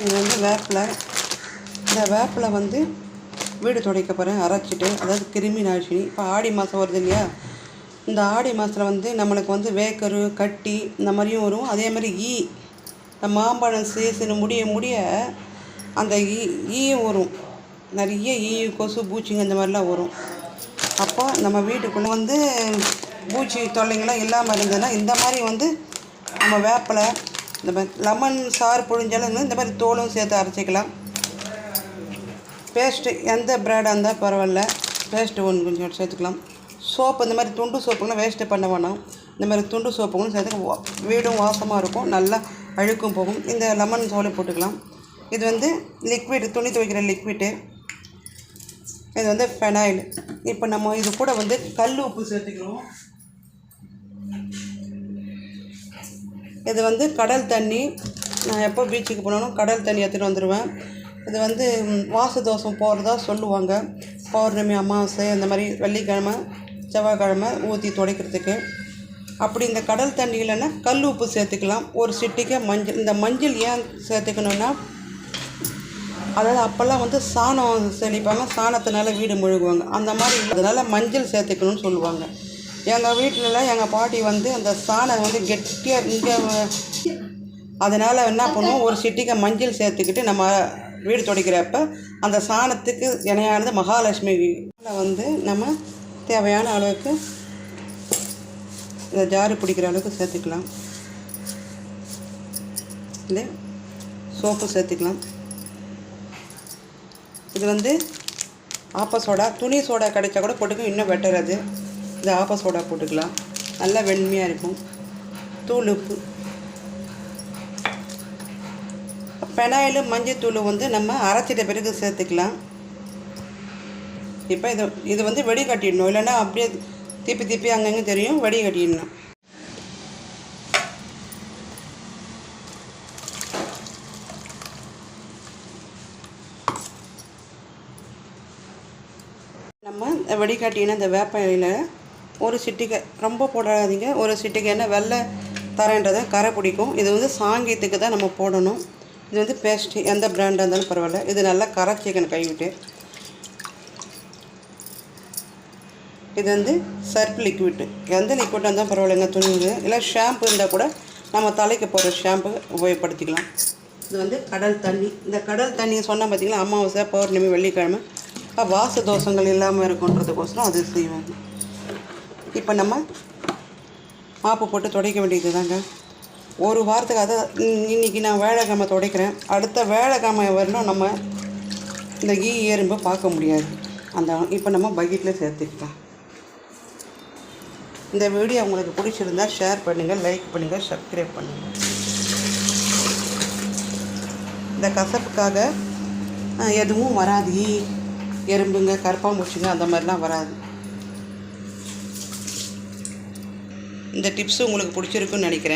இது வந்து வேப்பிலை. இந்த வேப்பிலை வந்து வீடு துடைக்க போகிறேன் அரைச்சிட்டு, அதாவது கிருமி நாசினி. இப்போ ஆடி மாதம் வருது இல்லையா, இந்த ஆடி மாதத்தில் வந்து நம்மளுக்கு வந்து வேக்கரு கட்டி இந்த மாதிரியும் வரும். அதே மாதிரி இந்த மாம்பழம் சீசனு முடிய அந்த ஈயும் வரும். நிறைய கொசு பூச்சிங்க இந்த மாதிரிலாம் வரும். அப்போ நம்ம வீட்டுக்குள்ளே வந்து பூச்சி தொல்லைங்கள்லாம் இல்லாமல் இருந்ததுன்னா இந்த மாதிரி வந்து நம்ம வேப்பிலை, இந்த மாதிரி லெமன் சாறு புழிஞ்சாலும் இந்த மாதிரி தோலும் சேர்த்து அரைச்சிக்கலாம். பேஸ்ட்டு எந்த பிராடாக இருந்தால் பரவாயில்ல, பேஸ்ட்டு ஒன்று கொஞ்சம் சேர்த்துக்கலாம். சோப்பு இந்த மாதிரி துண்டு சோப்புங்களும் வேஸ்ட்டு பண்ண வேணாம். இந்த மாதிரி துண்டு சோப்புங்களும் சேர்த்து வீடும் வாசமாக இருக்கும், நல்லா அழுக்கும் போகும். இந்த லெமன் சோலை போட்டுக்கலாம். இது வந்து லிக்விடு, துணி துவைக்கிற லிக்விடு. இது வந்து ஃபெனாயில். இப்போ நம்ம இது கூட வந்து கல் உப்பு சேர்த்துக்கிறோம். இது வந்து கடல் தண்ணி. நான் எப்போ பீச்சுக்கு போனாலும் கடல் தண்ணி எடுத்துகிட்டு வந்துடுவேன். இது வந்து வாச தோஷம் போகிறதா சொல்லுவாங்க. பௌர்ணமி, அமாவாசை அந்த மாதிரி வெள்ளிக்கிழமை, செவ்வாய்க்கிழமை ஊற்றி துடைக்கிறதுக்கு. அப்படி இந்த கடல் தண்ணி இல்லைன்னா கல் உப்பு சேர்த்துக்கலாம். ஒரு சிட்டிக்கு மஞ்சள். இந்த மஞ்சள் ஏன் சேர்த்துக்கணுன்னா, அதாவது அப்போல்லாம் வந்து சாணம் செழிப்பாங்க, சாணத்தினால வீடு முழுகுவாங்க. அந்த மாதிரி அதனால் மஞ்சள் சேர்த்துக்கணும்னு சொல்லுவாங்க. எங்கள் வீட்டிலலாம் எங்கள் பாட்டி வந்து அந்த சாணம் வந்து கெட்டியாக இங்கே, அதனால் என்ன பண்ணுவோம், ஒரு சிட்டிக்கு மஞ்சள் சேர்த்துக்கிட்டு நம்ம வீடு துடைக்கிறப்ப அந்த சாணத்துக்கு இணையானது மகாலட்சுமி. வந்து நம்ம தேவையான அளவுக்கு இந்த ஜாரு பிடிக்கிற அளவுக்கு சேர்த்துக்கலாம். இல்லை சோப்பு சேர்த்துக்கலாம். இது வந்து ஆப்ப சோடா, துணி சோடா கிடைச்சா கூட போட்டுக்க, இன்னும் பெட்டர் அது. இது ஆப்ப சோடா போட்டுக்கலாம், நல்லா வெண்மையாக இருக்கும். தூள் உப்பு, பெனாயில், மஞ்சத்தூள் வந்து நம்ம அரைச்சிட்ட பிறகு சேர்த்துக்கலாம். இப்போ இது வந்து வடிகட்டிடணும், இல்லைன்னா அப்படியே திருப்பி அங்கங்கே தெரியும், வடிகட்டிடணும். நம்ம வடிகட்டின இந்த வேப்பையில் ஒரு சிட்டிகை, ரொம்ப போடாதீங்க, ஒரு சிட்டிகை. என்ன வெள்ளை தரேன்றதை கரை பிடிக்கும். இது வந்து சாங்கியத்துக்கு தான் நம்ம போடணும். இது வந்து பேஸ்ட்டு எந்த பிராண்டாக இருந்தாலும் பரவாயில்ல. இது நல்லா கரைச்சிக்கணும் கைவிட்டு. இது வந்து சர்ஃப் லிக்விட்டு, எந்த லிக்விட்டாக இருந்தால் பரவாயில்லைங்க. துணிங்க இல்லை ஷாம்பு இருந்தால் கூட நம்ம தலைக்கு போடுற ஷாம்பு உபயோகப்படுத்திக்கலாம். இது வந்து கடல் தண்ணி. இந்த கடல் தண்ணி சொன்னால் பார்த்திங்களா, அமாவாசை, பௌர்ணமி, வெள்ளிக்கிழமை வாச தோஷங்கள் இல்லாமல் இருக்குன்றதுக்கோசரம் அது செய்வாங்க. இப்போ நம்ம மாப்பு போட்டு துடைக்க வேண்டியது தாங்க. ஒரு வாரத்துக்கு, அதை இன்றைக்கி நான் வேலைக்கிழமை துடைக்கிறேன், அடுத்த வேலைக்கிழமை வரணும் நம்ம இந்த எறும்பை பார்க்க முடியாது. இப்போ நம்ம பக்கெட்டில் சேர்த்துக்கலாம். இந்த வீடியோ உங்களுக்கு பிடிச்சிருந்தால் ஷேர் பண்ணுங்கள், லைக் பண்ணுங்கள், சப்ஸ்கிரைப் பண்ணுங்கள். இந்த கசப்புக்காக எதுவும் வராது. எறும்புங்க, கரப்பாம்பூச்சிங்க அந்த மாதிரிலாம் வராது. இந்த டிப்ஸு உங்களுக்கு பிடிச்சிருக்குன்னு நினைக்கிறேன்.